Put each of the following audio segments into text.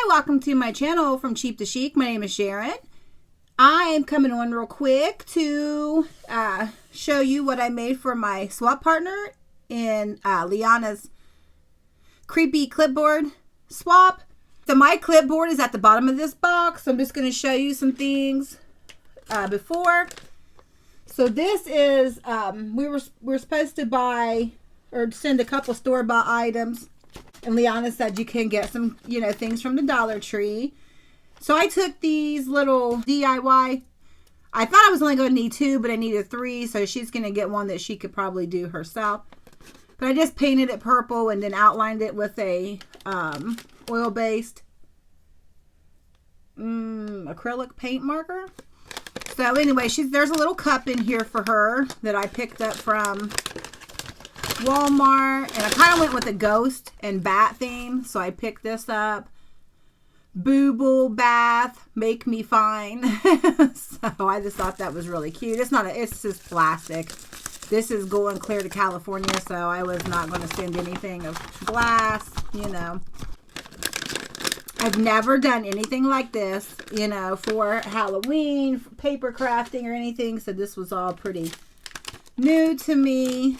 welcome to my channel From Cheap to Chic. My name is Sharon. I am coming on real quick to show you what I made for my swap partner in Liana's creepy clipboard swap. So my clipboard is at the bottom of this box. So I'm just going to show you some things before. So this is, we were supposed to buy or send a couple store-bought items. And Liana said you can get some, things from the Dollar Tree. So I took these little DIY. I thought I was only going to need 2, but I needed 3. So she's going to get one that she could probably do herself. But I just painted it purple and then outlined it with a oil-based acrylic paint marker. So anyway, there's a little cup in here for her that I picked up from Walmart, and I kind of went with the ghost and bat theme, so I picked this up. Booble bath, make me fine. So I just thought that was really cute. It's just plastic. This is going clear to California, so I was not going to send anything of glass, I've never done anything like this, for Halloween, for paper crafting or anything, so this was all pretty new to me.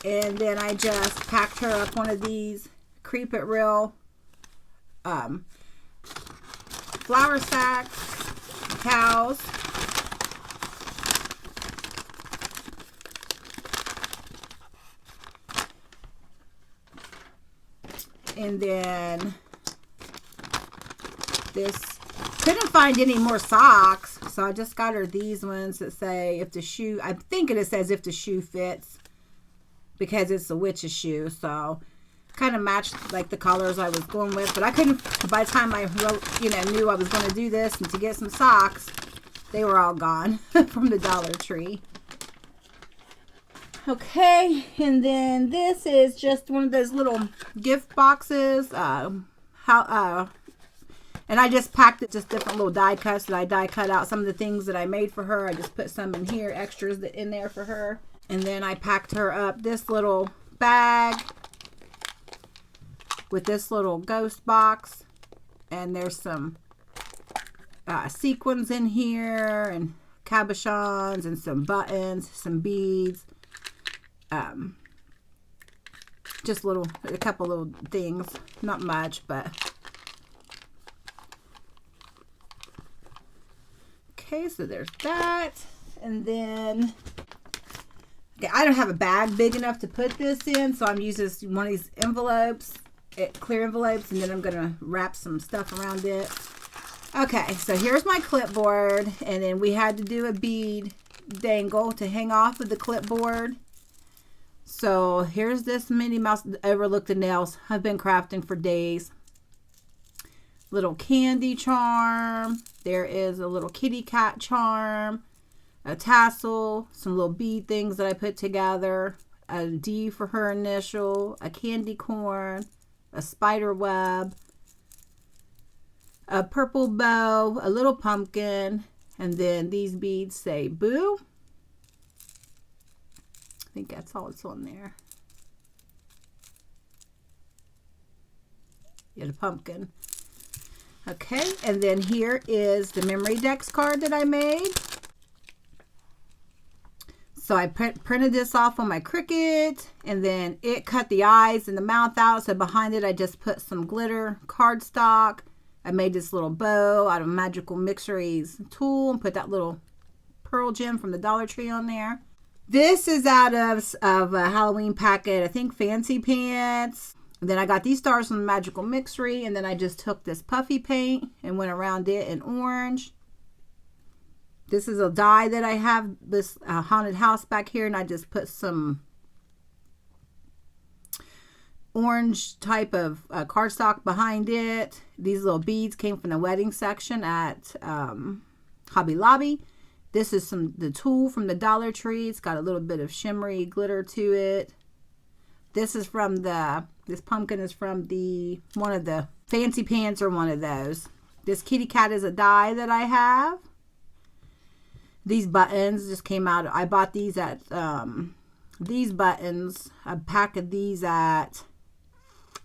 And then I just packed her up one of these Creep It Real flour sacks, cows. And then this, couldn't find any more socks, so I just got her these ones that say if the shoe, I'm thinking it says if the shoe fits, because it's a witch's shoe, so kind of matched like the colors I was going with. But I couldn't, by the time I knew I was going to do this and to get some socks, they were all gone from the Dollar Tree. Okay, and then this is just one of those little gift boxes. And I just packed it, just different little die cuts that I die cut out some of the things that I made for her. I just put some in here, extras in there for her. And then I packed her up this little bag with this little ghost box. And there's some sequins in here and cabochons and some buttons, some beads. Just a couple little things. Not much, but... Okay, so there's that. And then... Okay, I don't have a bag big enough to put this in, so I'm using one of these envelopes, clear envelopes, and then I'm going to wrap some stuff around it. Okay, so here's my clipboard, and then we had to do a bead dangle to hang off of the clipboard. So here's this Minnie Mouse Overlook the Nails. I've been crafting for days. Little candy charm. There is a little kitty cat charm. A tassel, some little bead things that I put together, a D for her initial, a candy corn, a spider web, a purple bow, a little pumpkin, and then these beads say boo. I think that's all it's on there. Yeah, the pumpkin. Okay, and then here is the memory decks card that I made. So I printed this off on my Cricut, and then it cut the eyes and the mouth out. So behind it, I just put some glitter cardstock. I made this little bow out of Magical Mixeries tool and put that little pearl gem from the Dollar Tree on there. This is out of a Halloween packet, I think Fancy Pants. And then I got these stars from the Magical Mixery, and then I just took this puffy paint and went around it in orange. This is a die that I have, this haunted house back here, and I just put some orange type of cardstock behind it. These little beads came from the wedding section at Hobby Lobby. This is the tool from the Dollar Tree. It's got a little bit of shimmery glitter to it. This is from this pumpkin is from one of the Fancy Pants or one of those. This kitty cat is a die that I have. These buttons just came out. I bought these at these buttons. A pack of these at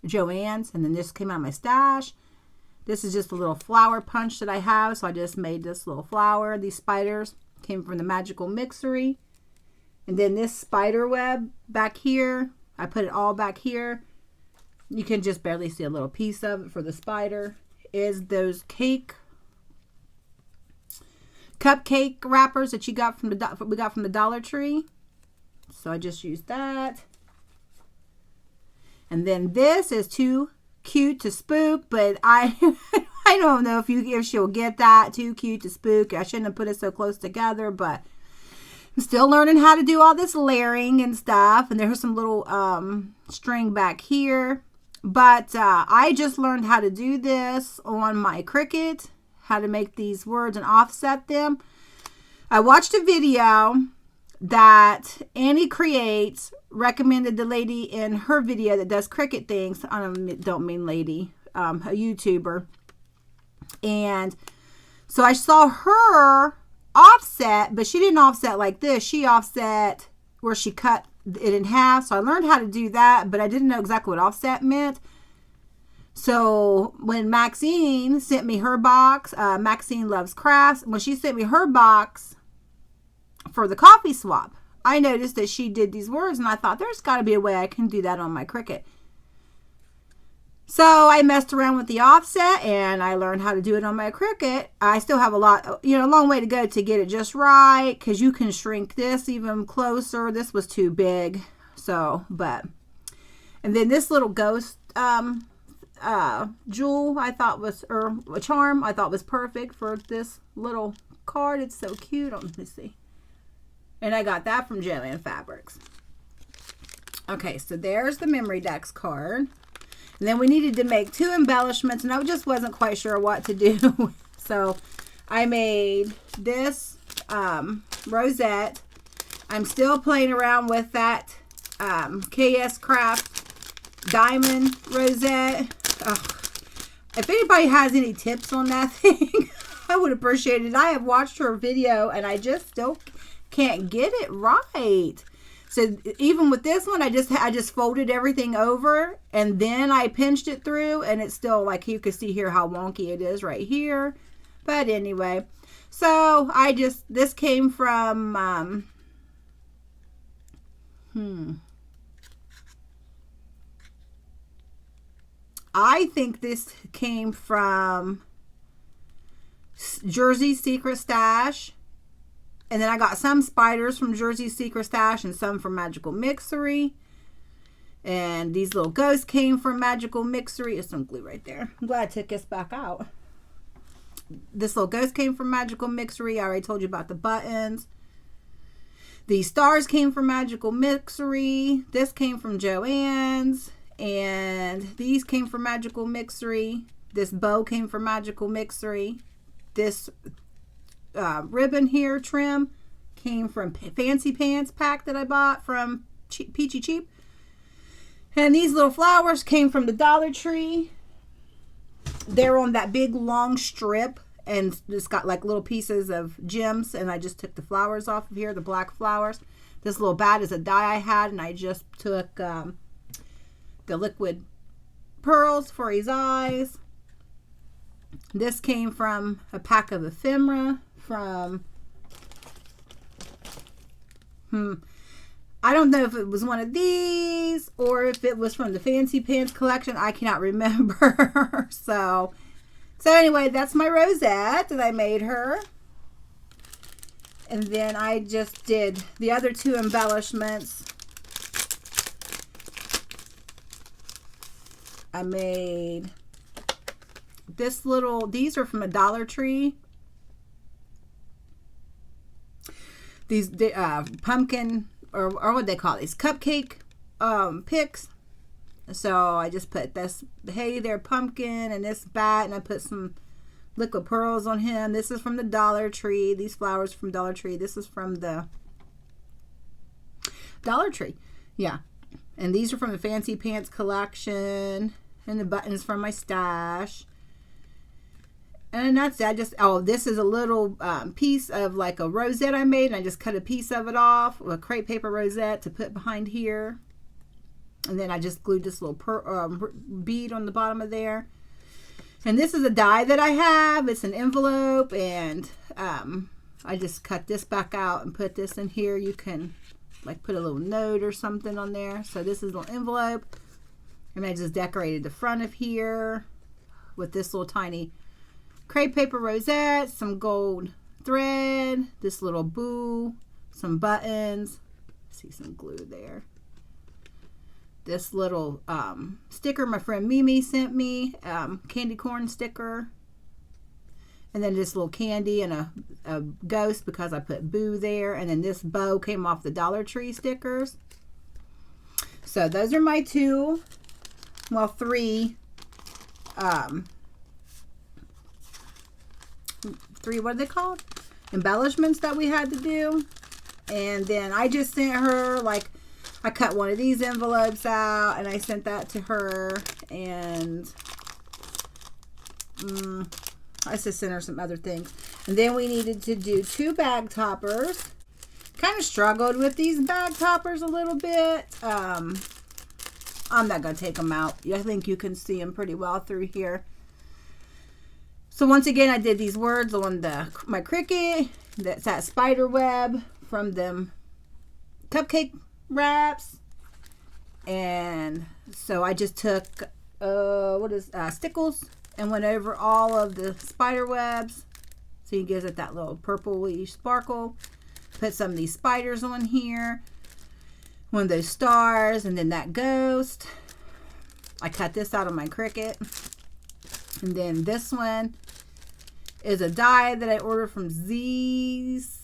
Joann's, and then this came out of my stash. This is just a little flower punch that I have. So I just made this little flower. These spiders came from the Magical Mixery. And then this spider web back here, I put it all back here. You can just barely see a little piece of it for the spider. Is those cupcake wrappers that we got from the Dollar Tree. So I just used that. And then this is too cute to spook, but I don't know if she'll get that. Too cute to spook. I shouldn't have put it so close together, but I'm still learning how to do all this layering and stuff. And there's some little string back here. But I just learned how to do this on my Cricut, how to make these words and offset them. I watched a video that Annie Creates recommended the lady in her video that does Cricut things. I don't mean lady, a YouTuber. And so I saw her offset, but she didn't offset like this. She offset where she cut it in half. So I learned how to do that, but I didn't know exactly what offset meant. So when Maxine sent me her box, Maxine Loves Crafts, when she sent me her box for the coffee swap, I noticed that she did these words, and I thought there's got to be a way I can do that on my Cricut. So I messed around with the offset, and I learned how to do it on my Cricut. I still have a long way to go to get it just right, because you can shrink this even closer. This was too big. So, and then this little ghost jewel I thought was, or a charm I thought was perfect for this little card. It's so cute. Let me see. And I got that from Joann Fabrics. Okay, so there's the Memory Decks card. And then we needed to make 2 embellishments, and I just wasn't quite sure what to do. So I made this rosette. I'm still playing around with that KS Craft diamond rosette. Ugh. If anybody has any tips on that thing, I would appreciate it. I have watched her video, and I just still can't get it right. So even with this one, I just folded everything over, and then I pinched it through, and it's still, like, you can see here how wonky it is right here. But anyway, so this came from I think this came from Jersey Secret Stash. And then I got some spiders from Jersey Secret Stash and some from Magical Mixery. And these little ghosts came from Magical Mixery. There's some glue right there. I'm glad I took this back out. This little ghost came from Magical Mixery. I already told you about the buttons. These stars came from Magical Mixery. This came from Joann's. And these came from Magical Mixery. This bow came from Magical Mixery. This ribbon here trim came from Fancy Pants pack that I bought from Peachy Cheap. And these little flowers came from the Dollar Tree. They're on that big long strip, and it's got like little pieces of gems, and I just took the flowers off of here, the black flowers. This little bat is a die I had, and I just took the liquid pearls for his eyes. This came from a pack of ephemera from I don't know if it was one of these or if it was from the Fancy Pants collection. I cannot remember. So anyway, that's my rosette that I made her. And then I just did the other 2 embellishments. I made these are from a Dollar Tree. These pumpkin, or what they call these, cupcake picks. So I just put this hey there pumpkin and this bat, and I put some liquid pearls on him. This is from the Dollar Tree. These flowers from Dollar Tree. This is from the Dollar Tree. Yeah. And these are from the Fancy Pants collection. And the buttons from my stash. And that's it. This is a little piece of like a rosette I made. And I just cut a piece of it off. A crepe paper rosette to put behind here. And then I just glued this little bead on the bottom of there. And this is a die that I have. It's an envelope, and I just cut this back out and put this in here. You can like put a little note or something on there. So this is a little envelope, and I just decorated the front of here with this little tiny crepe paper rosette, some gold thread, this little boo, some buttons. See some glue there. This little sticker my friend Mimi sent me, candy corn sticker. And then this little candy and a ghost because I put boo there. And then this bow came off the Dollar Tree stickers. So those are my three, what are they called? Embellishments that we had to do. And then I just sent her, like, I cut one of these envelopes out and I sent that to her. And I just sent her some other things. And then we needed to do 2 bag toppers. Kind of struggled with these bag toppers a little bit. I'm not going to take them out. I think you can see them pretty well through here. So once again, I did these words on my Cricut. That's that spider web from them cupcake wraps. And so I just took stickles and went over all of the spider webs, so you gives it that little purpley sparkle. Put some of these spiders on here, one of those stars, and then that ghost. I cut this out of my Cricut. And then this one is a die that I ordered from ZF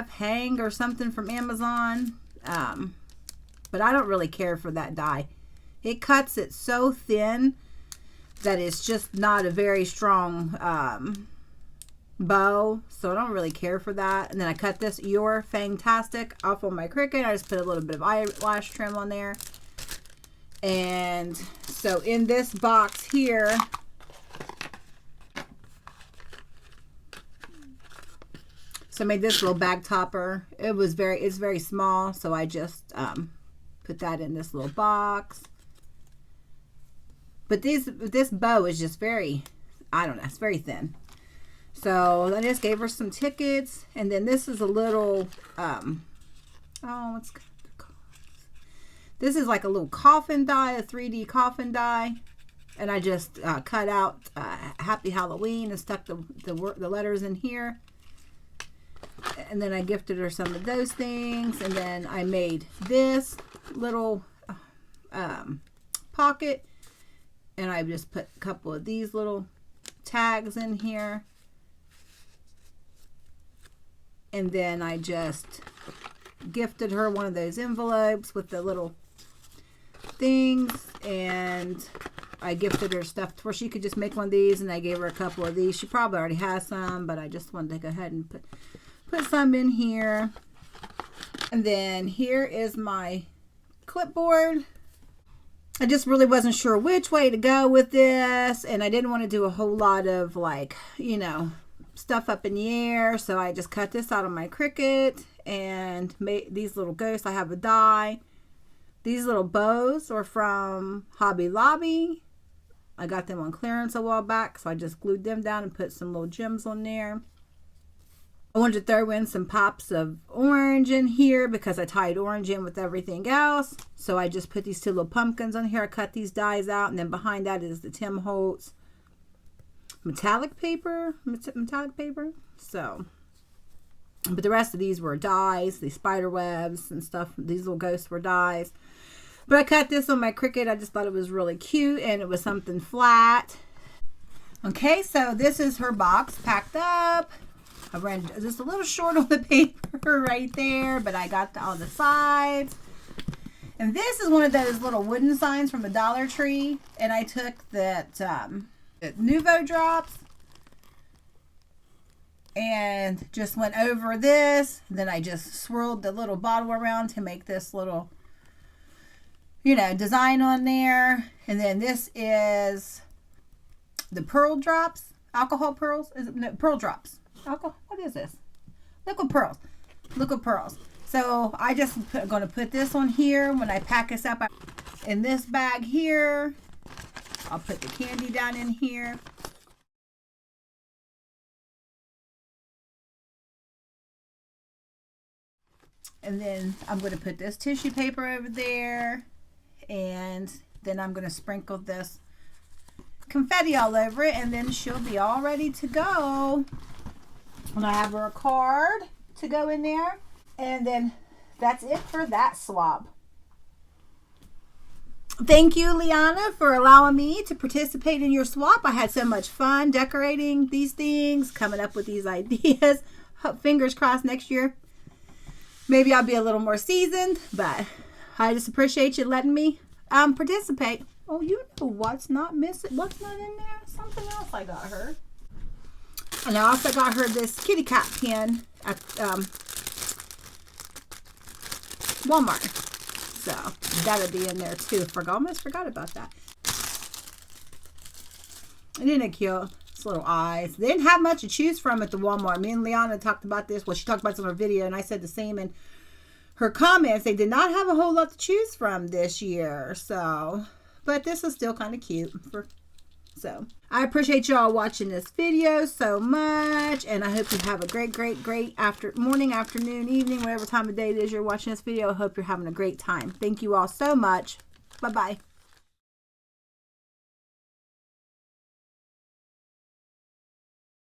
Hang or something from Amazon. But I don't really care for that die. It cuts it so thin that it's just not a very strong bow, so I don't really care for that. And then I cut this You're Fantastic off on my Cricut. I just put a little bit of eyelash trim on there. And so in this box here, so I made this little bag topper. It's very small, so I just put that in this little box. But this bow is just very, I don't know, it's very thin. So I just gave her some tickets. And then this is a little, this is like a little coffin die, a 3D coffin die. And I just cut out Happy Halloween and stuck the letters in here. And then I gifted her some of those things. And then I made this little pocket. And I just put a couple of these little tags in here. And then I just gifted her one of those envelopes with the little things. And I gifted her stuff where she could just make one of these. And I gave her a couple of these. She probably already has some, but I just wanted to go ahead and put some in here. And then here is my clipboard. I just really wasn't sure which way to go with this, and I didn't want to do a whole lot of, like, you know, stuff up in the air. So I just cut this out of my Cricut and made these little ghosts. I have a die. These little bows are from Hobby Lobby. I got them on clearance a while back, so I just glued them down and put some little gems on there. I wanted to throw in some pops of orange in here because I tied orange in with everything else. So I just put these 2 little pumpkins on here. I cut these dies out, and then behind that is the Tim Holtz metallic paper. So, but the rest of these were dies, these spider webs and stuff. These little ghosts were dies. But I cut this on my Cricut. I just thought it was really cute, and it was something flat. Okay, so this is her box packed up. I ran just a little short on the paper right there, but I got all the sides. And this is one of those little wooden signs from the Dollar Tree. And I took that Nouveau drops and just went over this. Then I just swirled the little bottle around to make this little, you know, design on there. And then this is the pearl drops, alcohol pearls. Is it, no, pearl drops. Alcohol, what is this? Liquid pearls. Liquid pearls. So I just going to put this on here when I pack this up in this bag here. I'll put the candy down in here. And then I'm going to put this tissue paper over there. And then I'm going to sprinkle this confetti all over it. And then she'll be all ready to go. And I have her card to go in there. And then that's it for that swap. Thank you, Liana, for allowing me to participate in your swap. I had so much fun decorating these things, coming up with these ideas. Fingers crossed next year. Maybe I'll be a little more seasoned, but I just appreciate you letting me participate. Oh, you know what's not missing? What's not in there? Something else I got her. And I also got her this kitty cat pin at Walmart. So that'll be in there too. Almost forgot about that. Isn't it cute? It's little eyes. They didn't have much to choose from at the Walmart. Me and Liana talked about this. Well, she talked about this in her video, and I said the same in her comments. They did not have a whole lot to choose from this year. So, but this is still kind of cute. So, I appreciate y'all watching this video so much, and I hope you have a great morning, afternoon, evening, whatever time of day it is you're watching this video. I hope you're having a great time. Thank you all so much. Bye-bye.